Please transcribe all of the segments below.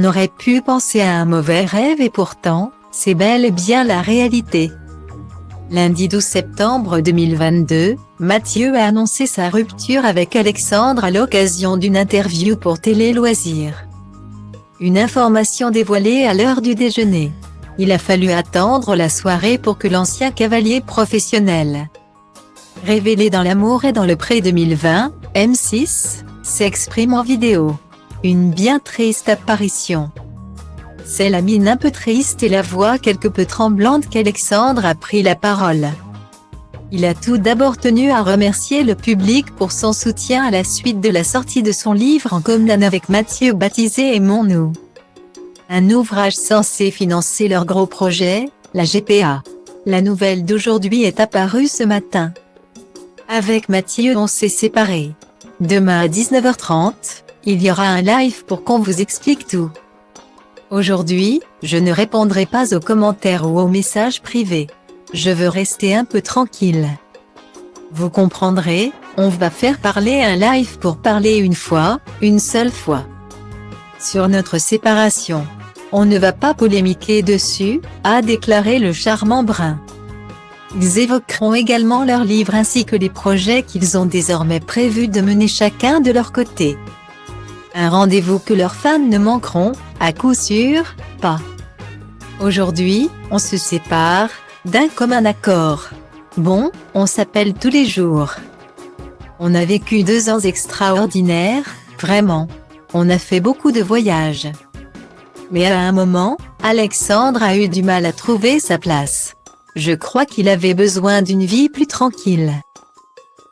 aurait pu penser à un mauvais rêve et pourtant, c'est bel et bien la réalité. Lundi 12 septembre 2022, Mathieu a annoncé sa rupture avec Alexandre à l'occasion d'une interview pour Télé Loisirs. Une information dévoilée à l'heure du déjeuner. Il a fallu attendre la soirée pour que l'ancien cavalier professionnel, révélé dans L'amour et dans le pré 2020, M6, s'exprime en vidéo. Une bien triste apparition. C'est la mine un peu triste et la voix quelque peu tremblante qu'Alexandre a pris la parole. Il a tout d'abord tenu à remercier le public pour son soutien à la suite de la sortie de son livre en commun avec Mathieu baptisé Aimons-nous. Un ouvrage censé financer leur gros projet, la GPA. La nouvelle d'aujourd'hui est apparue ce matin. Avec Mathieu on s'est séparés. Demain à 19h30, il y aura un live pour qu'on vous explique tout. Aujourd'hui, je ne répondrai pas aux commentaires ou aux messages privés. Je veux rester un peu tranquille. Vous comprendrez, on va faire parler un live pour parler une seule fois. Sur notre séparation. On ne va pas polémiquer dessus, a déclaré le charmant Brun. Ils évoqueront également leur livre ainsi que les projets qu'ils ont désormais prévu de mener chacun de leur côté. Un rendez-vous que leurs fans ne manqueront, à coup sûr, pas. Aujourd'hui, on se sépare, d'un commun accord. Bon, on s'appelle tous les jours. On a vécu 2 ans extraordinaires, vraiment. On a fait beaucoup de voyages. Mais à un moment, Alexandre a eu du mal à trouver sa place. Je crois qu'il avait besoin d'une vie plus tranquille.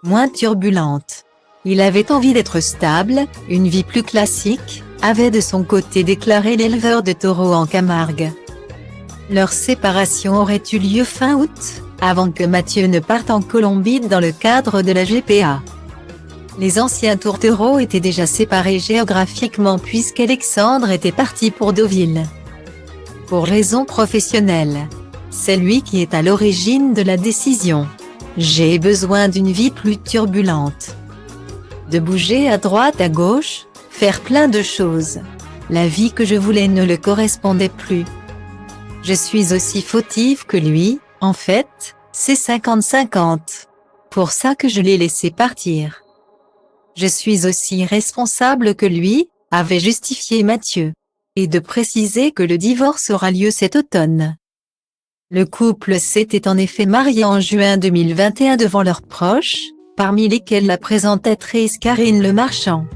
Moins turbulente. Il avait envie d'être stable, une vie plus classique, avait de son côté déclaré l'éleveur de taureaux en Camargue. Leur séparation aurait eu lieu fin août, avant que Mathieu ne parte en Colombie dans le cadre de la GPA. Les anciens tourtereaux étaient déjà séparés géographiquement puisqu'Alexandre était parti pour Deauville. Pour raisons professionnelles. C'est lui qui est à l'origine de la décision. J'ai besoin d'une vie plus turbulente. De bouger à droite à gauche, faire plein de choses. La vie que je voulais ne le correspondait plus. Je suis aussi fautive que lui, en fait, c'est 50-50. Pour ça que je l'ai laissé partir. Je suis aussi responsable que lui, avait justifié Mathieu. Et de préciser que le divorce aura lieu cet automne. Le couple s'était en effet marié en juin 2021 devant leurs proches, parmi lesquels la présentatrice Karine Le Marchand.